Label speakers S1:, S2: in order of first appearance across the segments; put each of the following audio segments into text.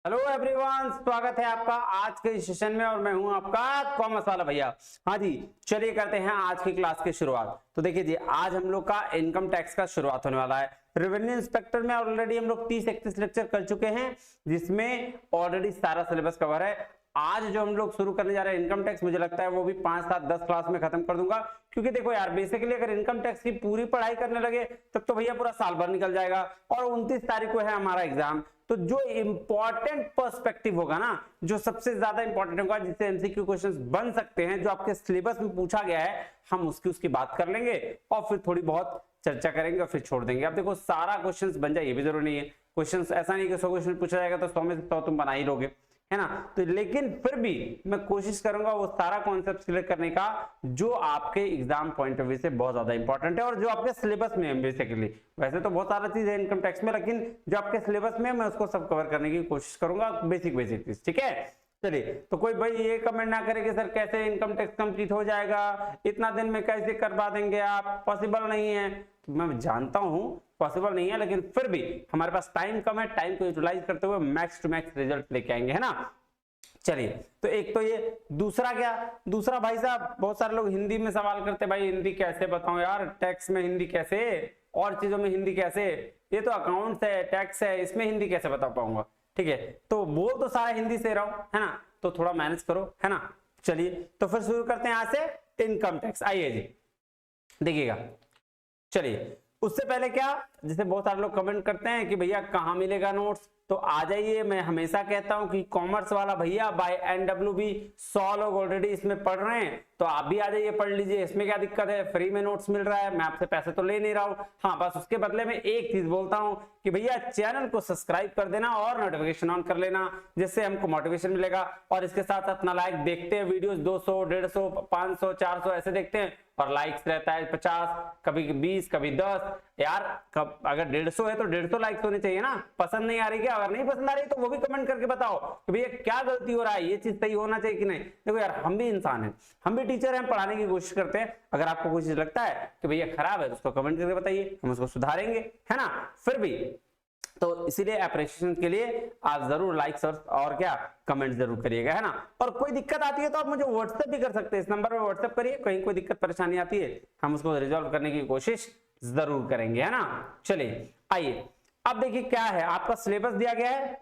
S1: Hello everyone, स्वागत है आपका आज के सेशन में और मैं हूं आपका कॉमर्स वाला भैया। हाँ जी, चलिए करते हैं आज की क्लास की शुरुआत। तो देखिए जी, आज हम लोग का इनकम टैक्स का शुरुआत होने वाला है। रेवेन्यू इंस्पेक्टर में ऑलरेडी हम लोग 30-31 लेक्चर कर चुके हैं, जिसमें ऑलरेडी सारा सिलेबस कवर है। आज जो हम लोग शुरू करने जा रहे हैं इनकम टैक्स, मुझे लगता है वो भी 5-7-10 क्लास में खत्म कर दूंगा। क्योंकि देखो यार, बेसिकली अगर इनकम टैक्स की पूरी पढ़ाई करने लगे तब तो भैया पूरा साल भर निकल जाएगा। और 29 तारीख को है हमारा एग्जाम। तो जो इंपॉर्टेंट पर्सपेक्टिव होगा ना, जो सबसे ज्यादा इंपॉर्टेंट होगा, जिससे एमसीक्यू क्वेश्चंस बन सकते हैं, जो आपके सिलेबस में पूछा गया है, हम उसकी बात कर लेंगे और फिर थोड़ी बहुत चर्चा करेंगे और फिर छोड़ देंगे। अब देखो, सारा क्वेश्चंस बन जाए ये भी जरूरी नहीं है। क्वेश्चंस ऐसा नहीं कि 100 क्वेश्चन पूछा जाएगा तो 100 में से 100 तुम बना ही लोगे, है ना। तो लेकिन फिर भी मैं कोशिश करूंगा वो सारा कॉन्सेप्ट सिलेक्ट करने का जो आपके एग्जाम पॉइंट ऑफ व्यू से बहुत ज्यादा इंपॉर्टेंट है और जो आपके सिलेबस में है। बेसिकली वैसे तो बहुत सारा चीज है इनकम टैक्स में, लेकिन जो आपके सिलेबस में है मैं उसको सब कवर करने की कोशिश करूंगा, बेसिक चीज। ठीक है, चलिए। तो कोई भाई ये कमेंट ना करे कि सर कैसे इनकम टैक्स कंप्लीट हो जाएगा, इतना दिन में कैसे करवा देंगे आप, पॉसिबल नहीं है। तो मैं जानता हूं पॉसिबल नहीं है, लेकिन फिर भी हमारे पास टाइम कम है, टाइम को यूटिलाइज करते हुए मैक्स टू मैक्स रिजल्ट लेके आएंगे, है ना। चलिए, तो एक तो ये, दूसरा क्या, दूसरा भाई साहब बहुत सारे लोग हिंदी में सवाल करते, भाई हिंदी कैसे बताऊं यार, टैक्स में हिंदी कैसे, और चीजों में हिंदी कैसे, ये तो अकाउंट्स है, टैक्स है, इसमें हिंदी कैसे बता पाऊंगा। ठीक है, तो बोल तो सारा हिंदी से रहा हूं, है ना, तो थोड़ा मैनेज करो, है ना। चलिए, तो फिर शुरू करते हैं यहां से इनकम टैक्स। आइए जी, देखिएगा। चलिए, उससे पहले क्या, जैसे बहुत सारे लोग कमेंट करते हैं कि भैया कहाँ मिलेगा नोट्स, तो आ जाइए। मैं हमेशा कहता हूं कि कॉमर्स वाला भैया बाय एनडब्ल्यूबी 100 लोग ऑलरेडी इसमें पढ़ रहे हैं, तो आप भी आ जाइए, पढ़ लीजिए। इसमें क्या दिक्कत है, फ्री में नोट्स मिल रहा है, मैं आपसे पैसे तो ले नहीं रहा हूं। हाँ, बस उसके बदले में एक चीज बोलता हूं कि भैया चैनल को सब्सक्राइब कर देना और नोटिफिकेशन ऑन कर लेना, जिससे हमको मोटिवेशन मिलेगा। और इसके साथ अपना लाइक, देखते हैं वीडियोस 200, 150, 500, 400 ऐसे देखते हैं, और लाइक्स रहता है 50, कभी 20, कभी 10 यार। कब अगर 150 है तो 150 लाइक्स होने चाहिए ना। पसंद नहीं आ रही क्या, अगर नहीं पसंद आ रही तो वो भी कमेंट करके बताओ कि भैया क्या गलती हो रहा है, ये चीज सही होना चाहिए कि नहीं। देखो यार, हम भी इंसान हैं, हम भी टीचर हैं, पढ़ाने की कोशिश करते हैं। अगर आपको कोई चीज लगता है कि भैया खराब है तो उसको कमेंट करके बताइए, हम उसको सुधारेंगे, है ना। फिर भी तो इसीलिए अप्रिशिएशन के लिए आप जरूर लाइक्स और क्या कमेंट जरूर करिएगा, है ना। और कोई दिक्कत आती है तो आप मुझे व्हाट्सएप भी कर सकते हैं, इस नंबर पर व्हाट्सएप करिए। कहीं कोई दिक्कत परेशानी आती है हम उसको रिजॉल्व करने की कोशिश जरूर करेंगे, है ना। चलिए, आइए अब देखिए क्या है, आपका सिलेबस दिया गया है।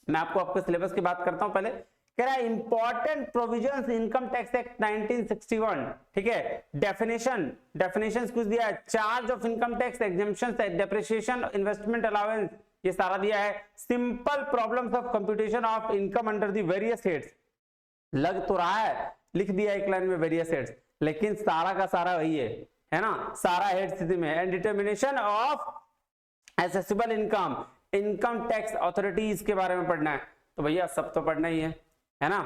S1: मैं आपके सिलेबस की बात करता हूं। पहले कह रहा है important provisions income tax act 1961। ठीक है, डेफिनेशंस कुछ दिया है, charge of income tax, exemptions, depreciation, investment allowance, ये सारा दिया है। Simple problems of computation of income under the various heads, लग तो रहा है, लिख दिया एक लाइन में वेरियस हेड्स, लेकिन सारा का सारा वही है ना। सारा हेड स्थिति में, and determination of accessible income, income tax authorities के बारे में पढ़ना है। तो भैया सब तो पढ़ना ही है ना,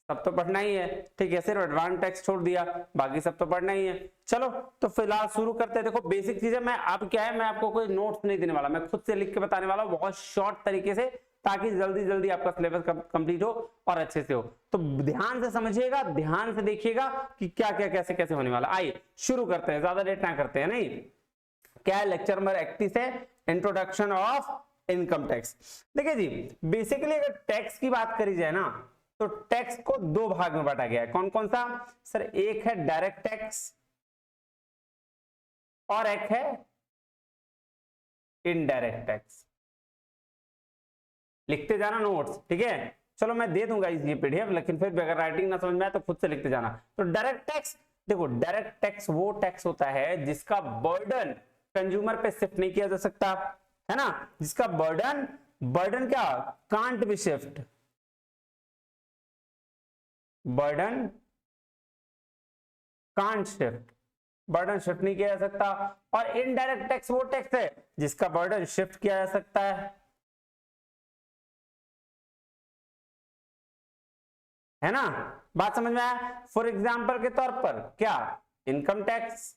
S1: सब तो पढ़ना ही है। ठीक है, सिर्फ एडवांस टैक्स छोड़ दिया, बाकी सब तो पढ़ना ही है। चलो, तो फिलहाल शुरू करते हैं। देखो बेसिक चीजें, मैं अब क्या है, मैं आपको कोई नोट्स नहीं देने वाला, मैं खुद से लिख के बताने वाला हूँ बहुत शॉर्ट तरीके से, ताकि जल्दी जल्दी आपका सिलेबस कंप्लीट हो और अच्छे से हो। तो ध्यान से समझिएगा, ध्यान से देखिएगा कि क्या क्या कैसे कैसे होने वाला। आइए शुरू करते हैं, ज्यादा लेट ना करते हैं। नहीं, क्या है, लेक्चर नंबर 31 है, इंट्रोडक्शन ऑफ इनकम टैक्स। देखिए जी, बेसिकली अगर टैक्स की बात करी जाए ना, तो टैक्स को दो भाग में बांटा गया है। कौन कौन सा सर, एक है डायरेक्ट टैक्स और एक है इनडायरेक्ट टैक्स। लिखते जाना नोट्स, ठीक है। चलो मैं दे दूंगा ये पीडीएफ, लेकिन फिर अगर राइटिंग ना समझ में आए तो खुद से लिखते जाना। तो डायरेक्ट टैक्स, देखो डायरेक्ट टैक्स वो टैक्स होता है जिसका बर्डन कंज्यूमर पे शिफ्ट नहीं किया जा सकता, है ना। जिसका बर्डन क्या, can't be shift, burden can't shift, burden shift नहीं किया जा सकता। और इनडायरेक्ट टैक्स वो टैक्स है जिसका बर्डन शिफ्ट किया जा सकता है ना। बात समझ में आया। फॉर एग्जाम्पल के तौर पर क्या, इनकम टैक्स,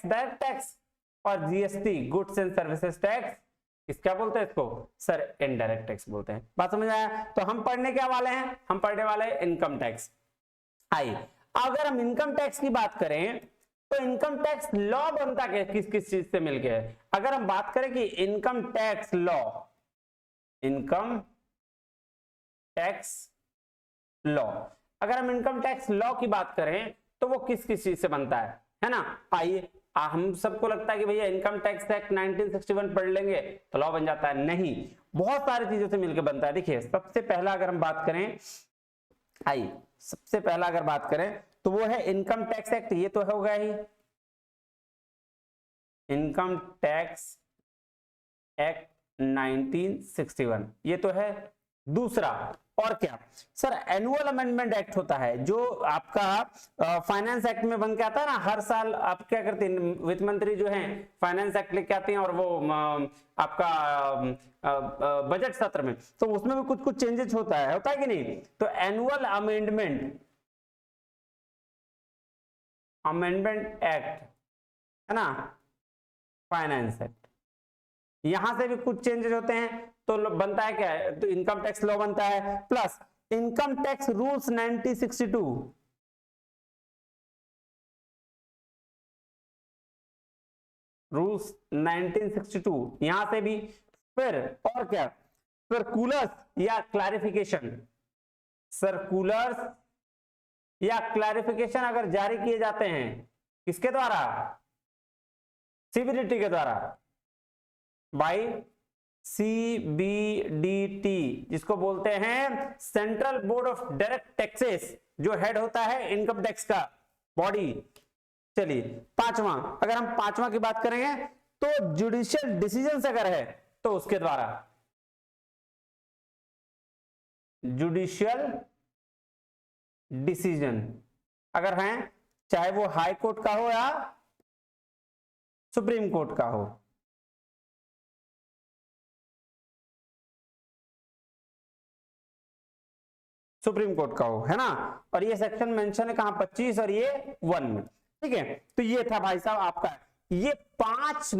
S1: डायरेक्ट टैक्स, और GST, goods and services tax, इस क्या बोलते हैं इसको सर, इनडायरेक्ट टैक्स बोलते हैं। बात समझ आया। तो हम पढ़ने क्या वाले हैं, हम पढ़ने वाले हैं इनकम टैक्स। आइए, अगर हम इनकम टैक्स की बात करें तो इनकम टैक्स लॉ बनता क्या किस किस चीज से मिलके है? अगर हम बात करें कि income tax law, income tax law, अगर हम इनकम टैक्स लॉ की बात करें तो वो किस किस चीज से बनता है ना? आइए, हम सबको लगता है कि भैया इनकम टैक्स एक्ट 1961 पढ़ लेंगे तो लॉ बन जाता है, नहीं, बहुत सारी चीजों से मिलकर बनता है। देखिए सबसे पहला अगर हम बात करें, आइए सबसे पहला अगर बात करें तो वो है इनकम टैक्स एक्ट, ये तो होगा ही इनकम टैक्स एक्ट 1961, ये तो है। दूसरा और क्या सर, एनुअल अमेंडमेंट एक्ट होता है जो आपका फाइनेंस एक्ट में बन के आता है ना, हर साल आप क्या करते हैं, वित्त मंत्री जो है फाइनेंस एक्ट लेके आते हैं और वो आपका बजट सत्र में, तो उसमें भी कुछ कुछ चेंजेस होता है कि नहीं? तो एनुअल अमेंडमेंट एक्ट है ना, फाइनेंस एक्ट, यहां से भी कुछ चेंजेस होते हैं तो बनता है क्या है, तो इनकम टैक्स लॉ बनता है। Plus income tax rules 1962, rules 1962 यहां से भी। फिर और क्या, सर्कुलर्स या क्लैरिफिकेशन, सर्कुलर्स या क्लैरिफिकेशन अगर जारी किए जाते हैं किसके द्वारा? सीबीडीटी के द्वारा, बाई सीबीडीटी, जिसको बोलते हैं central board of direct taxes, जो हेड होता है इनकम टैक्स का बॉडी। चलिए पांचवा, अगर हम पांचवा की बात करेंगे तो जुडिशियल डिसीजन अगर है तो उसके द्वारा, जुडिशियल डिसीजन अगर है, चाहे वो हाई कोर्ट का हो या सुप्रीम कोर्ट का हो, सुप्रीम कोर्ट का हो, है ना। और ये सेक्शन मेंशन है कहां, 25 और ये 1 में, ठीक है। तो ये था भाई साहब आपका, ये 5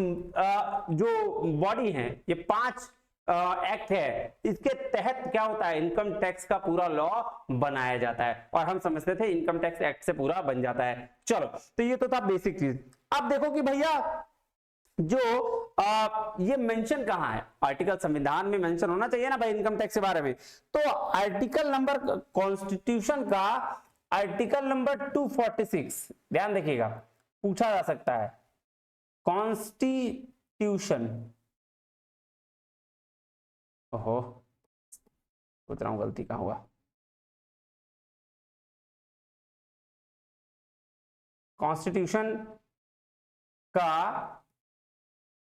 S1: जो बॉडी है, ये 5 एक्ट है, इसके तहत क्या होता है, इनकम टैक्स का पूरा लॉ बनाया जाता है, और हम समझते थे इनकम टैक्स एक्ट से पूरा बन जाता है। चलो, तो ये तो था बेसिक चीज। अब देखो कि भैया जो ये मेंशन कहां है, आर्टिकल संविधान में मेंशन होना चाहिए ना भाई इनकम टैक्स के बारे में। तो आर्टिकल नंबर, कॉन्स्टिट्यूशन का आर्टिकल नंबर 246, ध्यान देखिएगा, पूछा जा सकता है, कॉन्स्टिट्यूशन, ओहो सोच रहा हूं गलती कहां हुआ, कॉन्स्टिट्यूशन का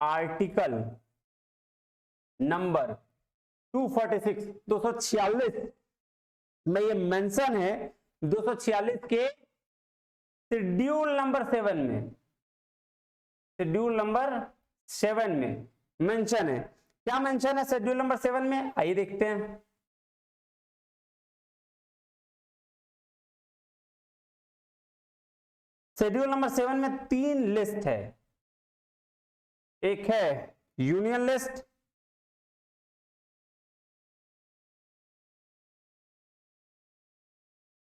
S1: आर्टिकल नंबर 246, 246 में ये मेंशन है, 246 के शेड्यूल नंबर 7 में, शेड्यूल नंबर 7 में मेंशन है। क्या मेंशन है शेड्यूल नंबर 7 में, आइए देखते हैं। शेड्यूल नंबर 7 में 3 लिस्ट है, एक है यूनियन लिस्ट,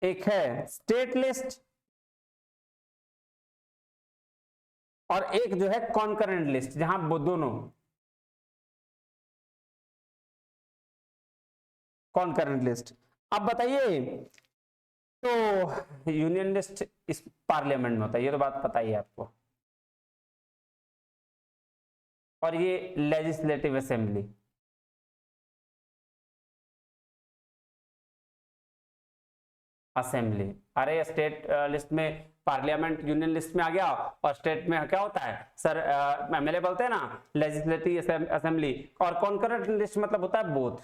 S1: एक है स्टेट लिस्ट, और एक जो है कॉन्करेंट लिस्ट, जहां वो दोनों कॉन्करेंट लिस्ट। अब बताइए, तो यूनियन लिस्ट इस पार्लियामेंट में होता है, ये तो बात पता ही है आपको, और ये लेजिस्लेटिव असेंबली, असेंबली, अरे स्टेट लिस्ट में पार्लियामेंट यूनियन लिस्ट में आ गया, और स्टेट में क्या होता है सर, एमएलए बोलते हैं ना, लेजिस्लेटिव असेंबली, और कॉन्करेंट लिस्ट मतलब होता है बोथ,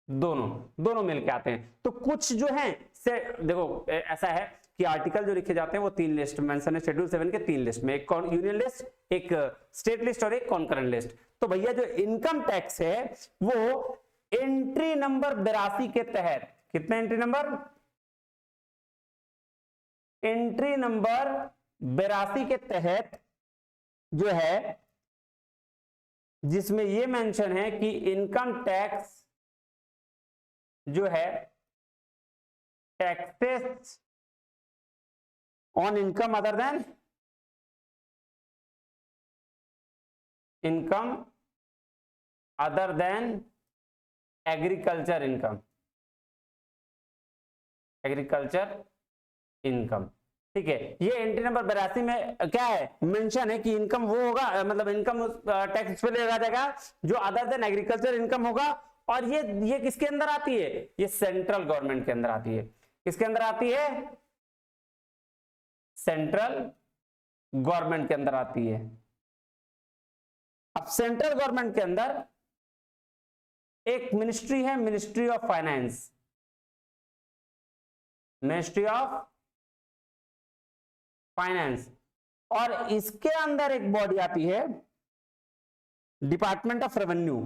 S1: दोनों दोनों मिलके आते हैं। तो कुछ जो है से देखो ऐसा है कि आर्टिकल जो लिखे जाते हैं वो 3 लिस्ट मेंशन है शेड्यूल 7 के, 3 लिस्ट में, एक यूनियन लिस्ट, एक स्टेट लिस्ट और एक कॉन्करेंट लिस्ट। तो भैया जो इनकम टैक्स है वो एंट्री नंबर 82 के तहत, कितने एंट्री नंबर, एंट्री नंबर 82 के तहत जो है, जिसमें यह मेंशन है कि इनकम टैक्स जो है taxes on income other than agriculture income. ठीक है, ये एंट्री नंबर 82 में क्या है, मेंशन है कि इनकम वो होगा, मतलब इनकम टैक्स पे लगाया जाएगा जो अदर देन एग्रीकल्चर इनकम होगा। और ये किसके अंदर आती है, ये सेंट्रल गवर्नमेंट के अंदर आती है। किसके अंदर आती है, सेंट्रल गवर्नमेंट के अंदर आती है। अब सेंट्रल गवर्नमेंट के अंदर एक मिनिस्ट्री है, ministry of finance, ministry of finance, और इसके अंदर एक बॉडी आती है डिपार्टमेंट ऑफ रेवेन्यू।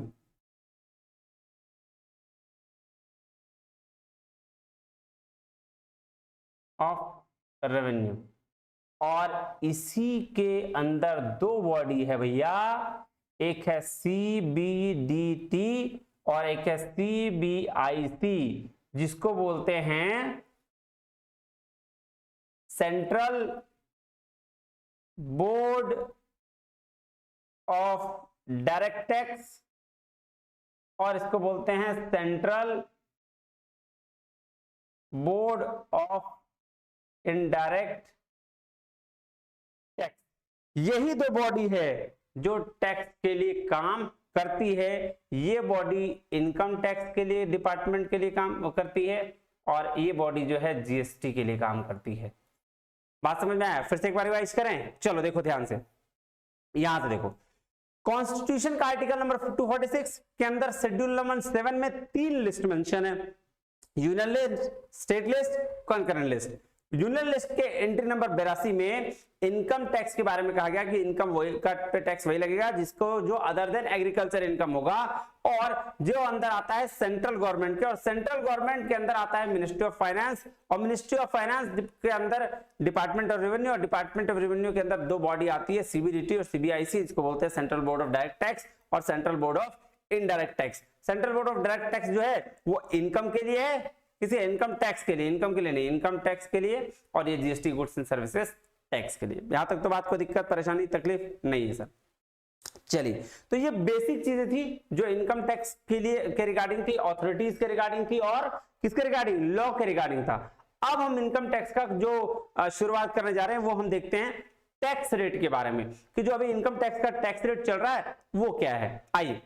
S1: और इसी के अंदर दो बॉडी है भैया, एक है सीबीडीटी और एक है सीबीआईसी, जिसको बोलते हैं central board of direct tax, और इसको बोलते हैं central board of indirect tax. यही दो बॉडी है जो टैक्स के लिए काम करती है। ये बॉडी इनकम टैक्स के लिए डिपार्टमेंट के लिए काम करती है, और ये बॉडी जो है जीएसटी के लिए काम करती है। बात समझ में आया? फिर से एक बार रिवाइज करें, चलो देखो ध्यान से, यहां से देखो, कॉन्स्टिट्यूशन का आर्टिकल नंबर 246 के अंदर शेड्यूल नंबर 7 में 3 लिस्ट मेंशन है, union list, state list, concurrent list. Union list के एंट्री नंबर 82 में इनकम टैक्स के बारे में कहा गया कि इनकम वही का टैक्स वही लगेगा जिसको जो अदर देन एग्रीकल्चर इनकम होगा, और जो अंदर आता है सेंट्रल गवर्नमेंट के, और सेंट्रल गवर्नमेंट के अंदर आता है मिनिस्ट्री ऑफ फाइनेंस, और मिनिस्ट्री ऑफ फाइनेंस के अंदर डिपार्टमेंट ऑफ रेवेन्यू, और डिपार्टमेंट ऑफ रेवेन्यू के अंदर दो बॉडी आती है, सीबीडीटी और सीबीआईसी, इसको बोलते हैं central board of direct tax और central board of indirect tax. Central board of direct tax जो है वो इनकम के लिए है, किसी इनकम टैक्स के लिए, इनकम के लिए नहीं, इनकम टैक्स के लिए, और ये GST goods and services tax के लिए। यहां तक तो बात को दिक्कत परेशानी तकलीफ नहीं है सर। चलिए, तो ये बेसिक चीजें थी जो इनकम टैक्स के लिए के रिगार्डिंग थी, ऑथोरिटीज के रिगार्डिंग थी, और किसके रिगार्डिंग, लॉ के रिगार्डिंग था। अब हम इनकम टैक्स का जो शुरुआत करने जा रहे हैं वो हम देखते हैं टैक्स रेट के बारे में, कि जो अभी इनकम टैक्स का टैक्स रेट चल रहा है वो क्या है। आइए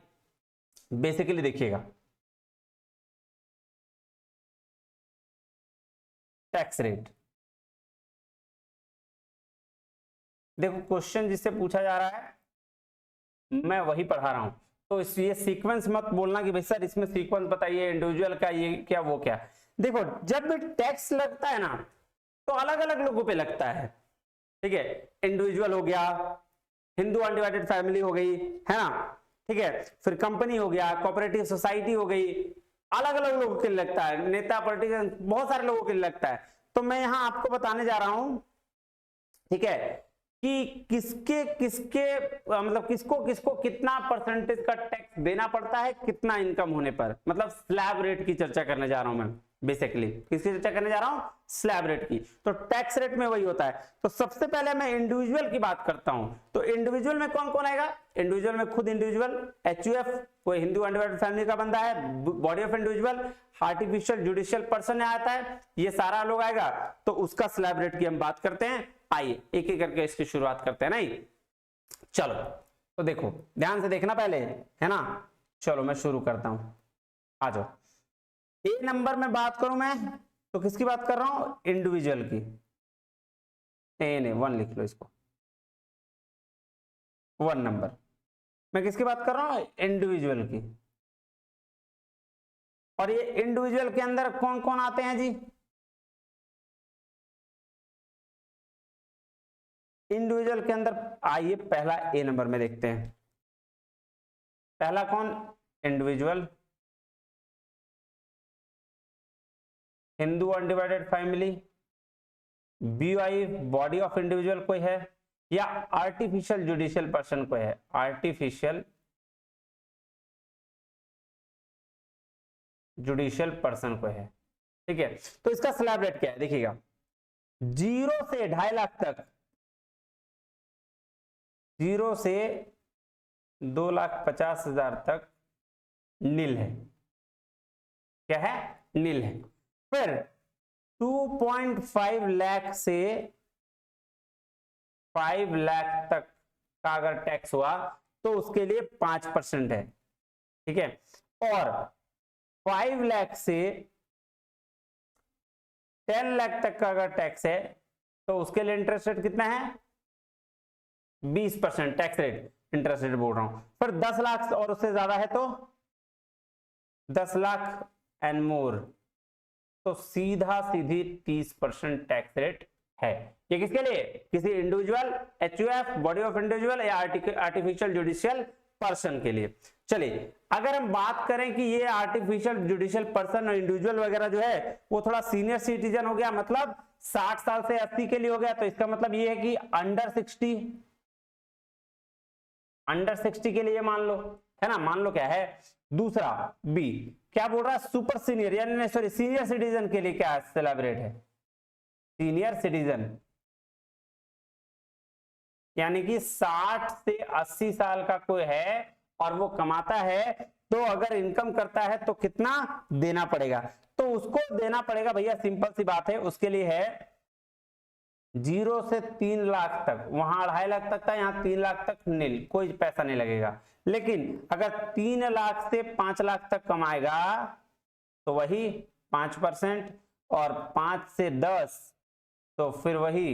S1: बेसिकली देखिएगा, टैक्स रेट, देखो क्वेश्चन जिससे पूछा जा रहा है मैं वही पढ़ा रहा हूं, तो ये सीक्वेंस मत बोलना कि भाई सर इसमें सीक्वेंस बताइए, इंडिविजुअल का ये क्या वो क्या। देखो जब भी टैक्स लगता है ना तो अलग अलग लोगों पे लगता है, ठीक है, इंडिविजुअल हो गया, हिंदू अनडिवाइडेड फैमिली हो गई, है ना, ठीक है, फिर कंपनी हो गया, कोऑपरेटिव सोसाइटी हो गई, अलग अलग लोगों के लिए लगता है, नेता पॉलिटिशियन बहुत सारे लोगों के लिए लगता है। तो मैं यहां आपको बताने जा रहा हूं, ठीक है, कि किसके किसके मतलब किसको किसको कितना परसेंटेज का टैक्स देना पड़ता है कितना इनकम होने पर, मतलब स्लैब रेट की चर्चा करने जा रहा हूं मैं। बेसिकली किसकी चर्चा करने जा रहा हूं, स्लैब रेट की। तो टैक्स रेट में वही होता है। तो सबसे पहले मैं इंडिविजुअल की बात करता हूं, तो इंडिविजुअल में कौन कौन आएगा, इंडिविजुअल में खुद इंडिविजुअल, एचयूएफ कोई हिंदू अनडिवाइडेड फैमिली का बंदा है, body of individual, artificial judicial person आता है, ये सारा लोग आएगा, तो उसका स्लैब रेट की हम बात करते हैं। आइए एक एक करके इसकी शुरुआत करते हैं। नहीं चलो, तो देखो ध्यान से देखना पहले, है ना। चलो मैं शुरू करता हूं, आ जाओ। ए नंबर में बात करूं मैं तो किसकी बात कर रहा हूं, इंडिविजुअल की। नहीं 1 लिख लो इसको, 1 नंबर मैं किसकी बात कर रहा हूं, इंडिविजुअल की। और ये इंडिविजुअल के अंदर कौन कौन आते हैं जी, इंडिविजुअल के अंदर आइए पहला ए नंबर में देखते हैं। पहला कौन, individual, Hindu undivided family, BY body of individual कोई है, या आर्टिफिशियल जुडिशियल पर्सन कोई है, आर्टिफिशियल जुडिशियल पर्सन कोई है, ठीक है। तो इसका स्लैब रेट क्या है देखिएगा, 0 से 2.5 लाख तक, 0 से 2,50,000 तक नील है। क्या है? नील है। फिर 2.5 लाख से 5 लाख तक का अगर टैक्स हुआ तो उसके लिए 5% है। ठीक है। और 5 लाख से 10 लाख तक का अगर टैक्स है तो उसके लिए इंटरेस्ट रेट कितना है? 20% टैक्स रेट, इंटरेस्ट रेट बोल रहा हूं। फिर 10 लाख और उससे ज्यादा है तो 10 लाख एंड मोर, तो सीधा सीधी 30% टैक्स रेट है। ये किसके लिए? किसी individual, HUF, body of individual या आर्टिफिशियल जुडिशियल पर्सन के लिए। चलिए, अगर हम बात करें कि ये आर्टिफिशियल जुडिशियल पर्सन और इंडिविजुअल वगैरह जो है वो थोड़ा सीनियर सिटीजन हो गया, मतलब 60 साल से 80 के लिए हो गया, तो इसका मतलब ये है कि अंडर 60 के लिए मान लो, है ना, मान लो। क्या है दूसरा बी? क्या बोल रहा है? सुपर सीनियर, यानी सॉरी सीनियर सिटीजन के लिए क्या सेलिब्रेट है? सीनियर सिटीजन यानी कि 60 से 80 साल का कोई है और वो कमाता है, तो अगर इनकम करता है तो कितना देना पड़ेगा? तो उसको देना पड़ेगा भैया, सिंपल सी बात है, उसके लिए है 0 से 3 लाख तक। वहां 2.5 लाख तक था, यहाँ 3 लाख तक नील, कोई पैसा नहीं लगेगा। लेकिन अगर 3 लाख से 5 लाख तक कमाएगा तो वही 5%, और 5 से 10 तो फिर वही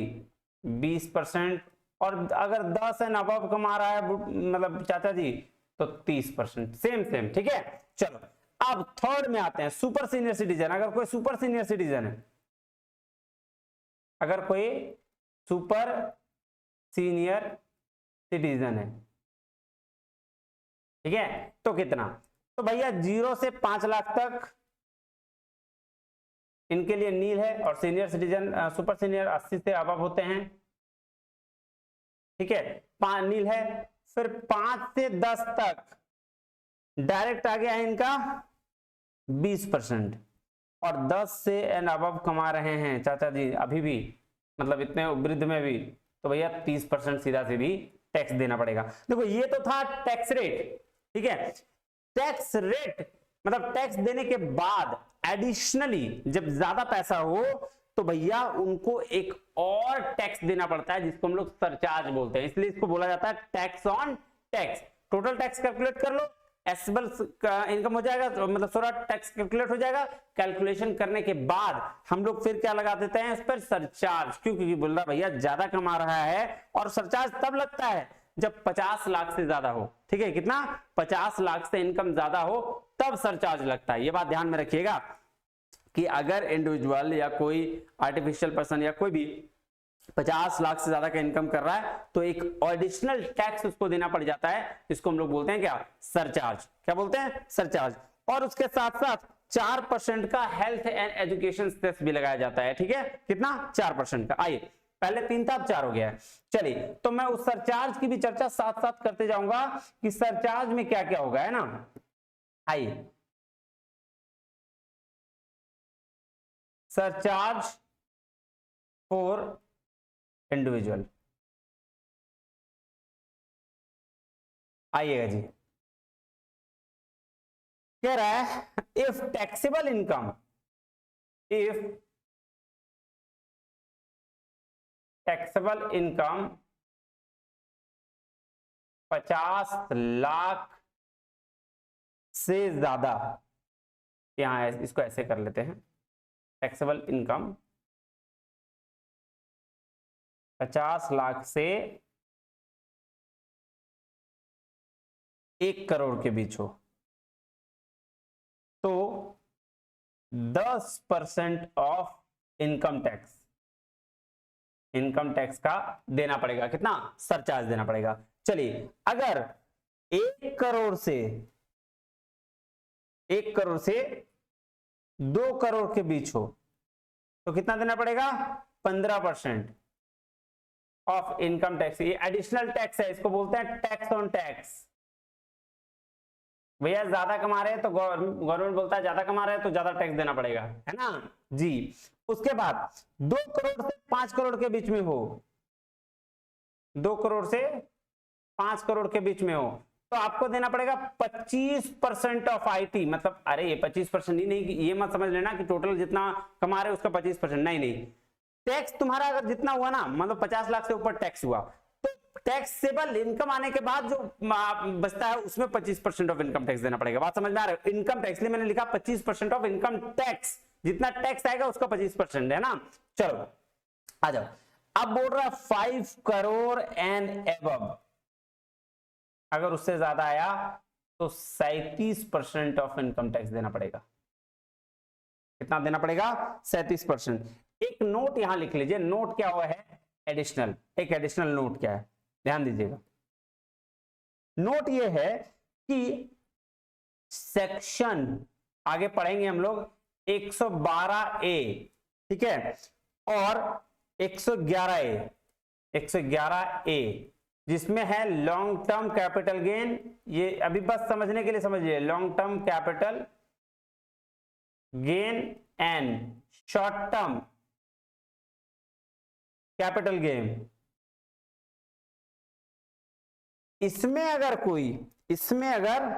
S1: 20%, और अगर 10 एंड अबव कमा रहा है मतलब चाचा जी तो 30%। सेम। ठीक है। चलो अब थर्ड में आते हैं, सुपर सीनियर सिटीजन। अगर कोई सुपर सीनियर सिटीजन है, अगर कोई सुपर सीनियर सिटीजन है, ठीक है, तो कितना? तो भैया 0 से 5 लाख तक इनके लिए नील है, और सीनियर सिटीजन सुपर सीनियर 80 से अबव होते हैं। ठीक है, नील है। फिर 5 से 10 तक डायरेक्ट आ गया है इनका 20%, और 10 से एंड अबव कमा रहे हैं चाचा जी अभी भी, मतलब इतने वृद्ध में भी, तो भैया 30% सीधा सीधी टैक्स देना पड़ेगा। देखो ये तो था टैक्स रेट। ठीक है, टैक्स रेट मतलब टैक्स देने के बाद एडिशनली जब ज्यादा पैसा हो तो भैया उनको एक और टैक्स देना पड़ता है, जिसको हम लोग सरचार्ज बोलते हैं। इसलिए इसको बोला जाता है tax on tax. Total tax calculate कर लो, एसेबल इनकम हो जाएगा, तो मतलब सारा टैक्स कैलकुलेट हो जाएगा। कैलकुलेशन करने के बाद हम लोग फिर क्या लगा देते हैं इस पर? सरचार्ज। क्योंकि बोल रहा भैया ज्यादा कमा रहा है, और सरचार्ज तब लगता है जब 50 लाख से ज्यादा हो। ठीक है, कितना? 50 लाख से इनकम ज्यादा हो तब सरचार्ज लगता है। ये बात ध्यान में रखिएगा कि अगर इंडिविजुअल या कोई आर्टिफिशियल पर्सन या कोई भी 50 लाख से ज्यादा का इनकम कर रहा है तो एक एडिशनल टैक्स उसको देना पड़ जाता है, जिसको हम लोग बोलते हैं क्या? सरचार्ज। क्या बोलते हैं? सरचार्ज। और उसके साथ साथ 4% का हेल्थ एंड एजुकेशन सेस भी लगाया जाता है। ठीक है, कितना? 4% का। आइए, पहले 3 था, अब 4 हो गया है। चलिए, तो मैं उस सरचार्ज की भी चर्चा साथ साथ करते जाऊंगा कि सरचार्ज में क्या क्या होगा, है ना। आइए, सरचार्ज फॉर इंडिविजुअल। आइएगा जी, कह रहा है if taxable income, if taxable income 50 lakh से ज्यादा, यहां इसको ऐसे कर लेते हैं, टैक्सेबल इनकम 50 लाख से 1 करोड़ के बीच हो तो 10% ऑफ इनकम टैक्स का देना पड़ेगा। कितना? सरचार्ज देना पड़ेगा। चलिए, अगर 1 करोड़ से 2 करोड़ के बीच हो तो कितना देना पड़ेगा? 15% ऑफ इनकम टैक्स। ये एडिशनल टैक्स है, इसको बोलते हैं टैक्स ऑन टैक्स। भैया ज्यादा कमा रहे हैं तो गवर्नमेंट बोलता है ज्यादा कमा रहे हैं तो ज्यादा टैक्स देना पड़ेगा, है ना जी। उसके बाद 2 करोड़ से 5 करोड़ के बीच में हो, 2 करोड़ से 5 करोड़ के बीच में हो तो आपको देना पड़ेगा 25% ऑफ आईटी। मतलब अरे ये 25% ही नहीं, ये मत समझ लेना कि टोटल जितना कमा रहे उसका 25%, नहीं नहीं, टैक्स तुम्हारा अगर जितना हुआ ना, मतलब 50 लाख से ऊपर टैक्स हुआ तो टैक्सेबल इनकम आने के बाद जो बचता है उसमें 25% ऑफ इनकम टैक्स देना पड़ेगा। बात समझ में आ रहा है? इनकम टैक्स, लिए मैंने लिखा 25% ऑफ इनकम टैक्स, जितना टैक्स आएगा उसका 25% है ना। चलो आ जाओ, अब बोल रहा 5 करोड़ एंड एबव, अगर उससे ज्यादा आया तो 37% ऑफ इनकम टैक्स देना पड़ेगा। कितना देना पड़ेगा? 37%। एक नोट यहां लिख लीजिए, नोट क्या हुआ है? एडिशनल। एक एडिशनल नोट क्या है, ध्यान दीजिएगा। नोट ये है कि सेक्शन, आगे पढ़ेंगे हम लोग, 112A, ठीक है, और 111A, 111A जिसमें है लॉन्ग टर्म कैपिटल गेन। ये अभी बस समझने के लिए समझिए, long term capital gain and short term capital gain. इसमें अगर कोई, इसमें अगर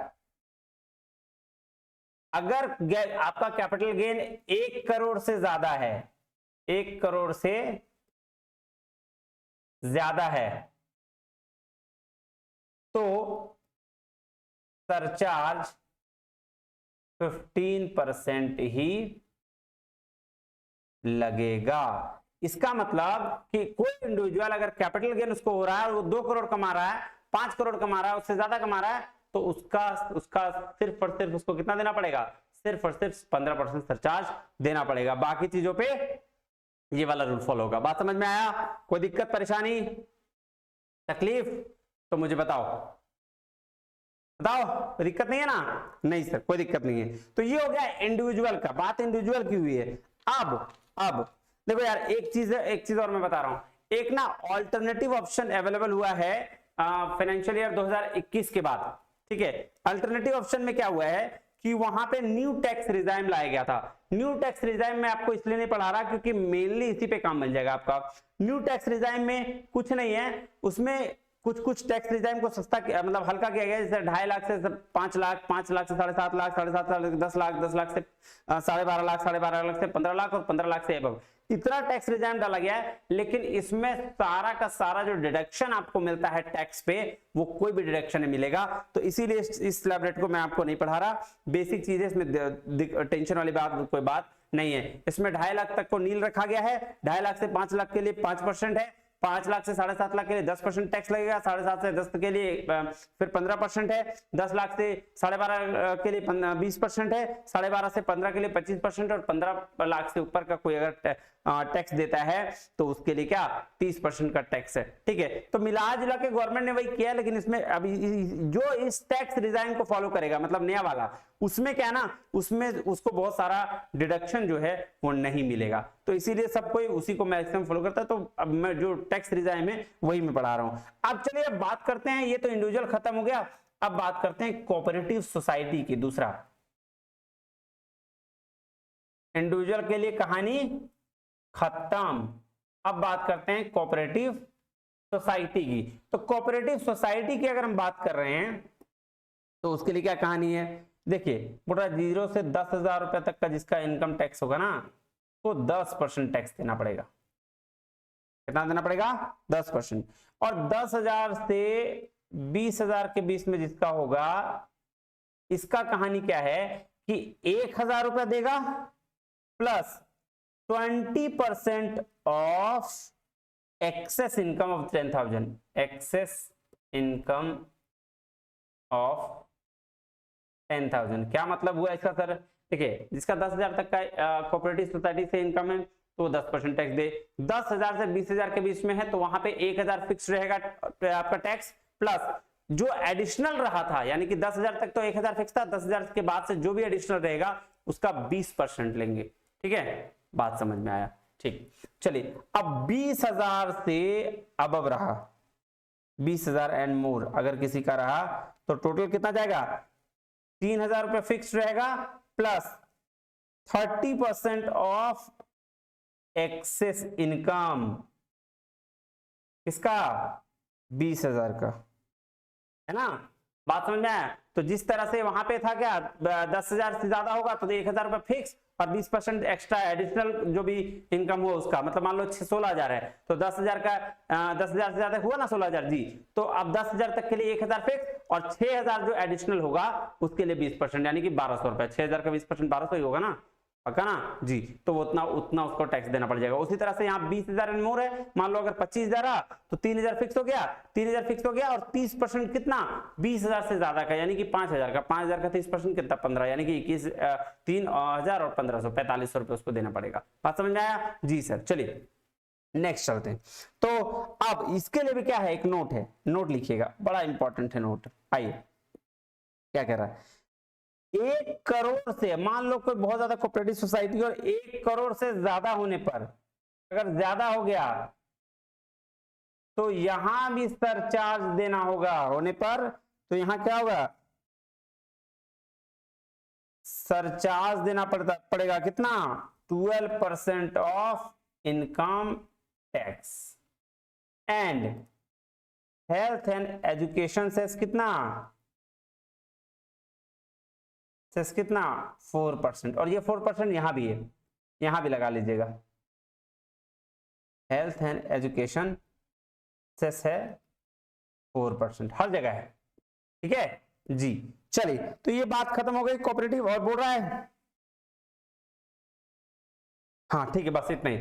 S1: आपका कैपिटल गेन 1 करोड़ से ज्यादा है, 1 करोड़ से ज्यादा है, तो सरचार्ज 15% ही लगेगा। इसका मतलब कि कोई इंडिविजुअल अगर कैपिटल गेन उसको हो रहा है, वो 2 करोड़ कमा रहा है, 5 करोड़ कमा रहा है, उससे ज्यादा कमा रहा है, तो उसका सिर्फ और सिर्फ उसको कितना देना पड़ेगा? सिर्फ और सिर्फ 15% सरचार्ज देना पड़ेगा। बाकी चीजों पे ये वाला रूल फॉलो होगा। बात समझ में आया? कोई दिक्कत, परेशानी, तकलीफ तो मुझे बताओ, बताओ, दिक्कत नहीं है ना? नहीं सर कोई दिक्कत नहीं है। तो ये हो गया इंडिविजुअल का, बात इंडिविजुअल की हुई है। अब देखो यार, एक चीज और मैं बता रहा हूं। एक ना ऑल्टरनेटिव ऑप्शन अवेलेबल हुआ है फाइनेंशियल ईयर 2021 के बाद, ठीक है। अल्टरनेटिव ऑप्शन में क्या हुआ है कि वहां पे न्यू टैक्स रिजाइम लाया गया था। न्यू टैक्स रिजाइम में आपको इसलिए नहीं पढ़ा रहा क्योंकि मेनली इसी पे काम बन जाएगा आपका। न्यू टैक्स रिजाइम में कुछ नहीं है, उसमें कुछ टैक्स रिजाइम को सस्ता मतलब हल्का किया गया, जैसे 2.5 लाख से 5 लाख, 5 लाख से 7.5 लाख, 7.5 लाख 10 लाख, 10 लाख से 12.5 लाख, 12.5 लाख से 15 लाख और 15 लाख से एबव, इतना टैक्स रिजाइम डाला गया है। लेकिन इसमें सारा का सारा जो डिडक्शन आपको मिलता है टैक्स पे, वो कोई भी डिडक्शन नहीं मिलेगा। तो इसीलिए इस स्लैबलेट को मैं आपको नहीं पढ़ा रहा, बेसिक चीजें इसमें, टेंशन वाली बात कोई बात नहीं है। इसमें 2.5 लाख तक को नील रखा गया है, 2.5 लाख से 5 लाख के लिए 5% है, 5 लाख से 7.5 लाख के लिए 10% टैक्स लगेगा, 7.5 से 10 के लिए फिर 15% है, 10 लाख से 12.5 के लिए 20% है, 12.5 से 15 के लिए 25% और 15 लाख से ऊपर का कोई अगर टैक्स देता है तो उसके लिए क्या 30% का टैक्स है, ठीक है। तो मिला जुला के गवर्नमेंट ने वही किया, लेकिन इसमें अभी जो इस टैक्स रिजाइम को फॉलो करेगा, मतलब नया वाला, उसमें क्या है ना, उसमें उसको बहुत सारा डिडक्शन जो है वो नहीं मिलेगा। तो इसीलिए सब कोई उसी को मैक्सिमम फॉलो करता है। तो अब मैं जो टैक्स रिजाइम है वही मैं पढ़ा रहा हूं। अब चलिए अब बात करते हैं, ये तो इंडिविजुअल खत्म हो गया, अब बात करते हैं कोऑपरेटिव सोसाइटी की। दूसरा इंडिविजुअल के लिए कहानी खत्म, अब बात करते हैं कोऑपरेटिव सोसाइटी की। तो कोऑपरेटिव सोसाइटी की अगर हम बात कर रहे हैं तो उसके लिए क्या कहानी है? देखिए पूरा 0 से 10,000 रुपए तक का जिसका इनकम टैक्स होगा ना, तो 10% टैक्स देना पड़ेगा। कितना देना पड़ेगा? 10%। और 10,000 से 20,000 के बीच में जिसका होगा, इसका कहानी क्या है कि 1,000 रुपया देगा plus 20% of excess income of 10,000, excess income of 10,000। क्या मतलब हुआ इसका सर? देखिए जिसका 10,000 तक का कोऑपरेटिव सोसाइटी से इनकम है तो 10% टैक्स दे, 10,000 से 20,000 के बीच में है तो वहां पे 1,000 फिक्स रहेगा आपका टैक्स, प्लस जो एडिशनल रहा था, यानी कि 10,000 तक तो 1,000 फिक्स था, 10,000 के बाद से जो भी एडिशनल रहेगा उसका 20% लेंगे, ठीक है। बात समझ में आया? ठीक, चलिए अब 20,000 से अबव रहा, 20,000 एंड मोर अगर किसी का रहा तो टोटल कितना जाएगा? 3,000 रुपये फिक्स रहेगा प्लस 30% ऑफ एक्सेस इनकम, किसका? 20,000 का, है ना? बात समझ में आया? तो जिस तरह से वहां पे था क्या 10,000 से ज्यादा होगा तो 1,000 रुपये फिक्स और 20% एक्स्ट्रा एडिशनल जो भी इनकम हो उसका, मतलब मान लो 16,000 है तो 10,000 का 10,000 से ज्यादा हुआ ना 16,000 जी, तो अब 10,000 तक के लिए 1,000 फिक्स और 6,000 जो एडिशनल होगा उसके लिए 20% यानी कि 1,200 रुपए। 6,000 का 20% 1,200 ही होगा ना, पक्का ना जी? तो उतना उसको टैक्स देना पड़ जाएगा। उसी तरह से यहाँ 20,000 एंड मोर है, मान लो अगर 25,000 आ तो 3,000 फिक्स हो गया, 3,000 फिक्स हो गया और 30% कितना? 20,000 से ज्यादा का यानी कि 5,000 का, 5,000 का 30% कितना? 15, यानी कि 3,000 और 1,500 4,500 रुपए उसको देना पड़ेगा। बात समझ में आया जी सर? चलिए नेक्स्ट चलते हैं। तो अब इसके लिए भी क्या है, एक नोट है, नोट लिखिएगा, बड़ा इंपॉर्टेंट है नोट। आइए क्या कह रहा है, 1 करोड़ से, मान लो कोई बहुत ज्यादा कोऑपरेटिव सोसाइटी और 1 करोड़ से ज्यादा होने पर, अगर ज्यादा हो गया तो यहां भी सरचार्ज देना होगा, होने पर तो यहां क्या होगा? सरचार्ज देना पड़ेगा कितना? 12% of income tax. And health and education cess कितना? सेस कितना? 4%। और ये 4% यहां भी है, यहां भी लगा लीजिएगा। हेल्थ एंड एजुकेशन सेस है 4%, हर जगह है, ठीक है जी। चलिए तो ये बात खत्म हो गई कोऑपरेटिव, और बोल रहा है हाँ ठीक है, बस इतना ही।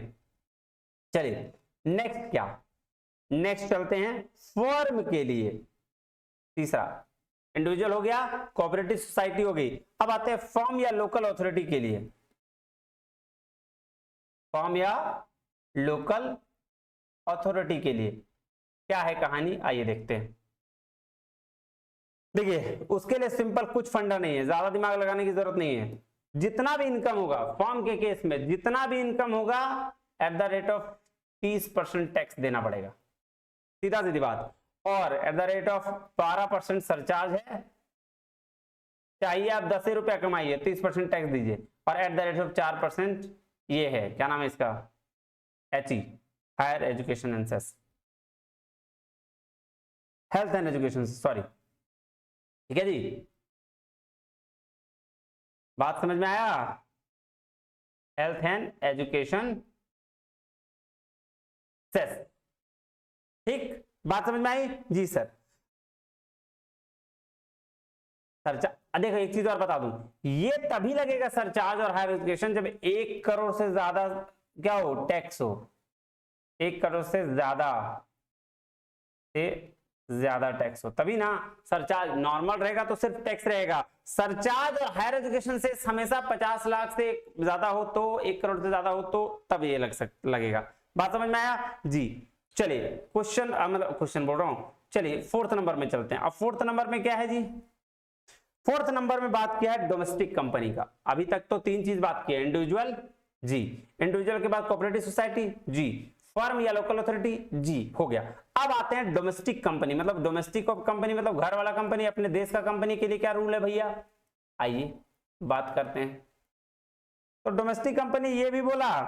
S1: चलिए नेक्स्ट क्या, नेक्स्ट चलते हैं फर्म के लिए। तीसरा इंडिविजुअल हो गया, कोऑपरेटिव सोसाइटी हो गई, अब आते हैं फर्म या लोकल अथॉरिटी के लिए। फर्म या लोकल अथॉरिटी के लिए क्या है कहानी, आइए देखते हैं। देखिए उसके लिए सिंपल, कुछ फंडा नहीं है, ज्यादा दिमाग लगाने की जरूरत नहीं है। जितना भी इनकम होगा फर्म के केस में, जितना भी इनकम होगा at the rate of 30% tax देना पड़ेगा, सीधा सीधी बात। और at the rate of 12% surcharge है, चाहिए आप 10 रुपया कमाइए 30% टैक्स दीजिए। और एट द रेट ऑफ 4% ये है, क्या नाम है इसका, HE, higher education and cess, health and education, sorry, ठीक है जी। बात समझ में आया? हेल्थ एंड एजुकेशन सेस, ठीक, बात समझ में आई जी सर? सरचार्ज, देखो एक चीज और बता दूं, ये तभी लगेगा सरचार्ज और हायर एजुकेशन जब 1 करोड़ से ज्यादा क्या हो, टैक्स हो। 1 करोड़ से ज्यादा टैक्स हो तभी ना। सरचार्ज नॉर्मल रहेगा तो सिर्फ टैक्स रहेगा, सरचार्ज और हायर एजुकेशन से हमेशा 50 लाख से ज्यादा हो तो, 1 करोड़ से ज्यादा हो तो तब ये लगेगा। बात समझ में आया जी? चलिए क्वेश्चन, मतलब क्वेश्चन बोल रहा हूं, चलिए 4th नंबर में चलते हैं। अब 4th नंबर में क्या है जी? 4th नंबर में बात किया है डोमेस्टिक कंपनी का। अभी तक तो 3 चीज बात की है, इंडिविजुअल जी, इंडिविजुअल के बाद कोऑपरेटिव सोसाइटी जी, फर्म या लोकल अथॉरिटी जी, हो गया। अब आते हैं डोमेस्टिक कंपनी, मतलब डोमेस्टिक कंपनी मतलब घर वाला कंपनी, अपने देश का कंपनी के लिए क्या रूल है भैया, आइए बात करते हैं। तो डोमेस्टिक कंपनी ये भी बोला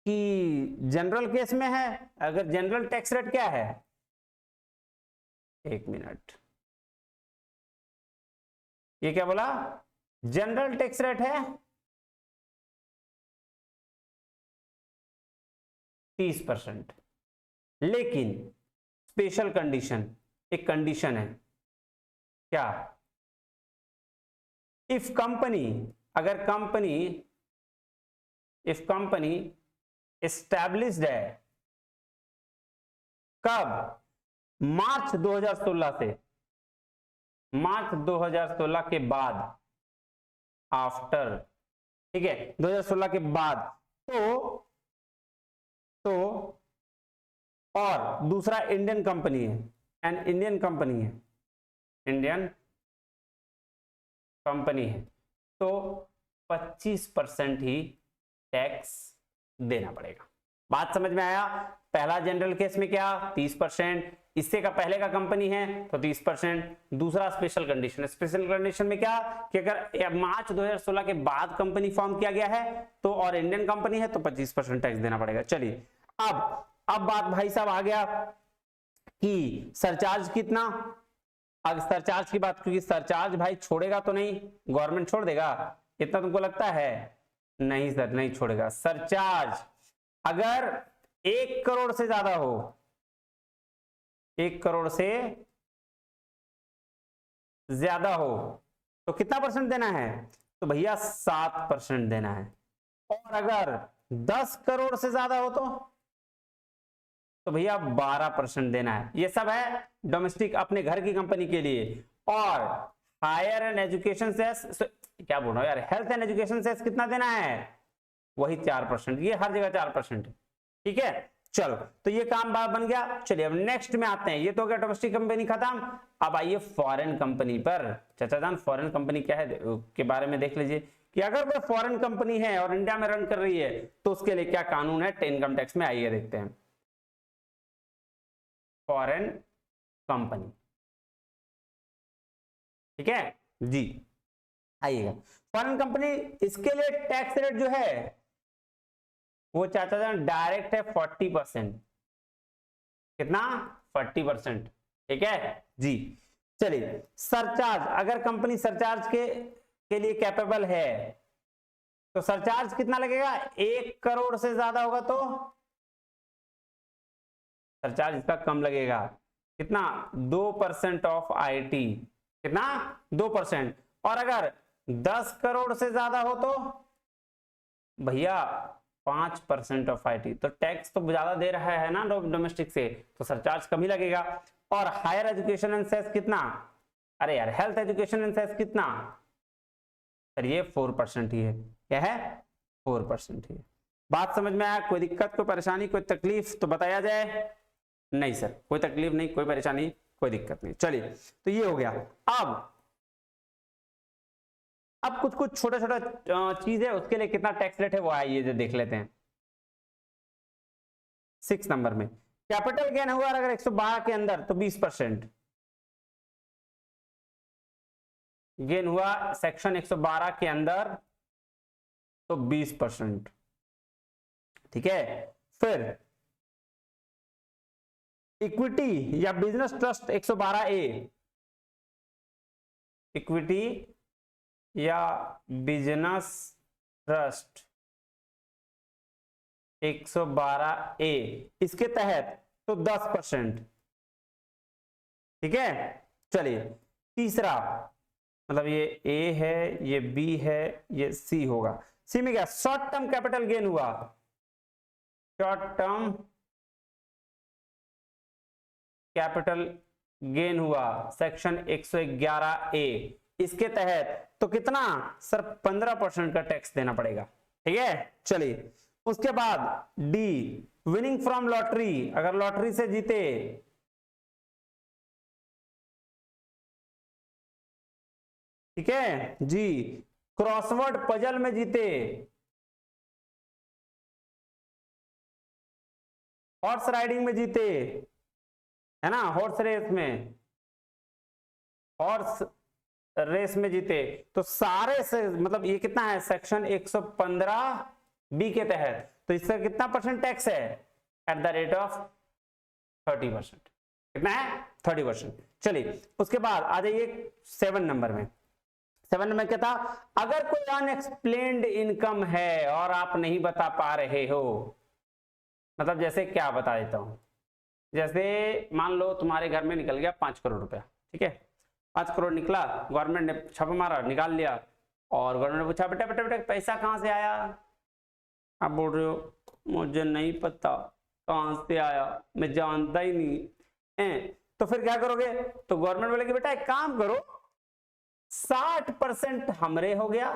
S1: कि जनरल केस में है, अगर जनरल टैक्स रेट क्या है, 1 मिनट, ये क्या बोला, जनरल टैक्स रेट है 30%, लेकिन स्पेशल कंडीशन, एक कंडीशन है, क्या, इफ कंपनी, अगर कंपनी, इफ कंपनी एस्टैब्लिश्ड है कब, मार्च 2016 से, मार्च 2016 के बाद, आफ्टर, ठीक है 2016 के बाद, तो और दूसरा इंडियन कंपनी है, एंड इंडियन कंपनी है, इंडियन कंपनी है, तो 25% ही टैक्स देना पड़ेगा। बात समझ में आया? पहला जनरल केस में क्या 30%, इससे का पहले का कंपनी है तो 30%। दूसरा स्पेशल कंडीशन है, स्पेशल कंडीशन में क्या कि अगर मार्च 2016 के बाद कंपनी फॉर्म किया गया है तो और इंडियन कंपनी है तो 25% टैक्स देना पड़ेगा। चलिए अब बात भाई साहब आ गया कि सरचार्ज कितना। अगर सरचार्ज की बात, क्योंकि सरचार्ज भाई छोड़ेगा तो नहीं, गवर्नमेंट छोड़ देगा इतना तुमको लगता है? नहीं सर, नहीं छोड़ेगा। सरचार्ज अगर 1 करोड़ से ज्यादा हो, 1 करोड़ से ज्यादा हो तो कितना परसेंट देना है? तो भैया 7% देना है। और अगर 10 करोड़ से ज्यादा हो तो भैया 12% देना है। ये सब है डोमेस्टिक अपने घर की कंपनी के लिए। और हायर एंड एजुकेशन सेस, क्या बोल रहा हूं यार, हेल्थ एंड एजुकेशन सेस कितना देना है? वही 4%। ये हर जगह 4%। ठीक है, चलो तो ये काम बन गया। चलिए अब नेक्स्ट में आते हैं। ये तो हो गया डोमेस्टिक कंपनी खत्म। अब आइए फॉरेन कंपनी पर। चाचा जान फॉरेन कंपनी क्या है के बारे में देख लीजिए कि अगर कोई फॉरेन कंपनी है और इंडिया में रन कर रही है तो उसके लिए क्या कानून है इनकम टैक्स में, आइए देखते हैं। फॉरेन कंपनी, ठीक है जी, आइएगा। फॉरेन कंपनी, इसके लिए टैक्स रेट जो है वो चाचा जान डायरेक्ट है 40%। कितना? 40%। ठीक है जी। चलिए सरचार्ज, अगर कंपनी सरचार्ज के लिए कैपेबल है तो सरचार्ज कितना लगेगा? 1 करोड़ से ज्यादा होगा तो सरचार्ज इसका कम लगेगा। कितना? 2% ऑफ आईटी। कितना? 2%। और अगर 10 करोड़ से ज्यादा हो तो भैया 5% ऑफ आईटी। तो टैक्स तो ज्यादा दे रहा है ना डोमेस्टिक से, तो सरचार्ज कम ही लगेगा। और हायर एजुकेशन एंड सेस कितना? अरे यार हेल्थ एजुकेशन एंड सेस कितना? सर ये 4% ही है। क्या है? 4% ही है। बात समझ में आया? कोई दिक्कत, कोई परेशानी, कोई तकलीफ तो बताया जाए। नहीं सर, कोई तकलीफ नहीं, कोई परेशानी, कोई दिक्कत नहीं। चलिए तो ये हो गया। अब कुछ छोटा छोटा चीज है, उसके लिए कितना टैक्स रेट है वो आइए देख लेते हैं। 6 नंबर में कैपिटल गेन हुआ अगर 112 के अंदर तो 20% गेन हुआ, सेक्शन 112 के अंदर तो 20%। ठीक है, फिर इक्विटी या बिजनेस ट्रस्ट 112A, इक्विटी या बिजनेस ट्रस्ट 112A, इसके तहत तो 10%। ठीक है, चलिए तीसरा, मतलब ये ए है, ये बी है, ये सी होगा। सी में क्या? शॉर्ट टर्म कैपिटल गेन हुआ, शॉर्ट टर्म कैपिटल गेन हुआ सेक्शन 111A, इसके तहत तो कितना सर? 15% का टैक्स देना पड़ेगा। ठीक है, चलिए उसके बाद डी, विनिंग फ्रॉम लॉटरी, अगर लॉटरी से जीते, ठीक है जी, क्रॉसवर्ड पजल में जीते, हॉर्स राइडिंग में जीते, है ना, हॉर्स रेस में, हॉर्स रेस में जीते, तो सारे से मतलब ये कितना है? सेक्शन 115B के तहत तो इसका कितना परसेंट टैक्स है? At the rate of 30%। कितना है? 30%। चलिए उसके बाद आ जाइए 7 नंबर में। 7 नंबर क्या था? अगर कोई अनएक्सप्लेन्ड इनकम है और आप नहीं बता पा रहे हो, मतलब जैसे क्या बता देता हूं, जैसे मान लो तुम्हारे घर में निकल गया 5 करोड़ रुपया। ठीक है, 5 करोड़ निकला, गवर्नमेंट ने छापा मारा, निकाल लिया, और गवर्नमेंट ने पूछा बेटा बेटा बेटा पैसा कहां से आया? आप बोल रहे हो मुझे नहीं पता कहां से आया, मैं जानता ही नहीं है। तो फिर क्या करोगे? तो गवर्नमेंट बोलेगी बेटा एक काम करो, 60% हमरे हो गया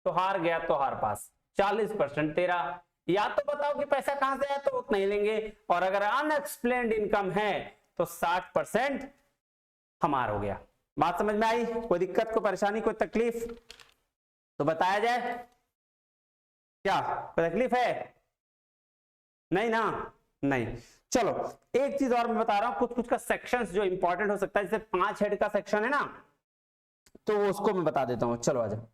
S1: तो हार गया, तो हार पास, 40% तेरा, या तो बताओ कि पैसा कहां से आया तो उतना ही लेंगे, और अगर अनएक्सप्लेन्ड इनकम है तो 60% हमार हो गया। बात समझ में आई? कोई दिक्कत, कोई परेशानी, कोई तकलीफ तो बताया जाए। क्या कोई तकलीफ है? नहीं ना? नहीं। चलो एक चीज और मैं बता रहा हूं, कुछ कुछ का सेक्शंस जो इंपॉर्टेंट हो सकता है, जैसे 5 हेड का सेक्शन है ना, तो उसको मैं बता देता हूं। चलो आ जाओ,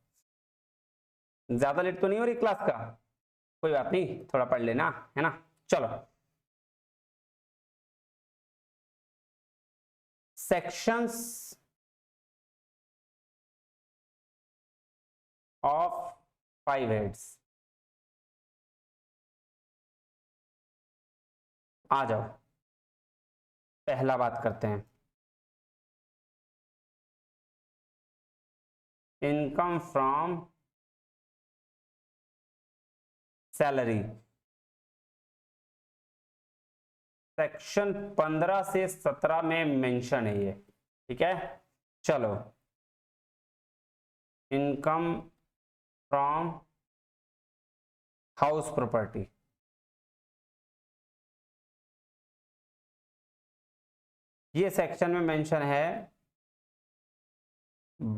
S1: ज्यादा लेट तो नहीं हो रही क्लास का? कोई बात नहीं, थोड़ा पढ़ लेना, है ना। चलो, सेक्शंस ऑफ 5 हेड्स, आ जाओ पहला बात करते हैं, इनकम फ्रॉम सैलरी। सेक्शन 15 से 17 में मेंशन है ये, ठीक है। चलो, इनकम फ्रॉम हाउस प्रॉपर्टी, ये सेक्शन में मेंशन है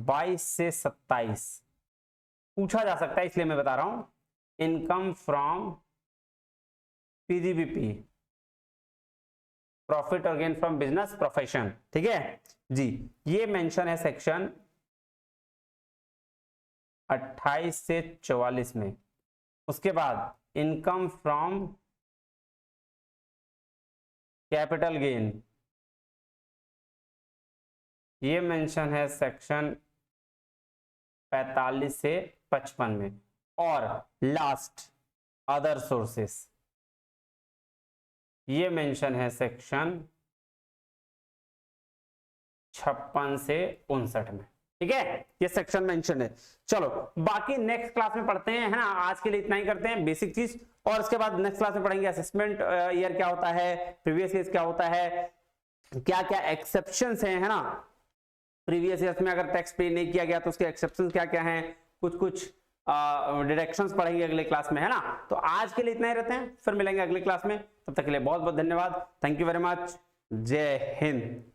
S1: 22 से 27। पूछा जा सकता है इसलिए मैं बता रहा हूं, इनकम फ्रॉम पीजीबीपी, प्रॉफिट और गेन फ्रॉम बिजनेस प्रोफेशन, ठीक है जी। ये मेंशन है सेक्शन 28 से 44 में। उसके बाद इनकम फ्रॉम कैपिटल गेन, ये मेंशन है सेक्शन 45 से 55 में। और लास्ट अदर सोर्सेस, ये मेंशन है सेक्शन 56 से 59 में, ठीक है। ये सेक्शन मेंशन है। चलो बाकी नेक्स्ट क्लास में पढ़ते हैं, है ना। आज के लिए इतना ही करते हैं बेसिक चीज, और उसके बाद नेक्स्ट क्लास में पढ़ेंगे असेसमेंट ईयर क्या होता है, प्रीवियस ईयर क्या होता है, क्या क्या एक्सेप्शंस हैं, है ना। प्रीवियस ईयर में अगर टैक्स पे नहीं किया गया तो उसके एक्सेप्शंस क्या क्या हैं, कुछ कुछ डिडक्शंस पढ़ेंगे अगले क्लास में, है ना। तो आज के लिए इतना ही रहते हैं, फिर मिलेंगे अगले क्लास में। तब तक के लिए बहुत बहुत धन्यवाद, थैंक यू वेरी मच, जय हिंद।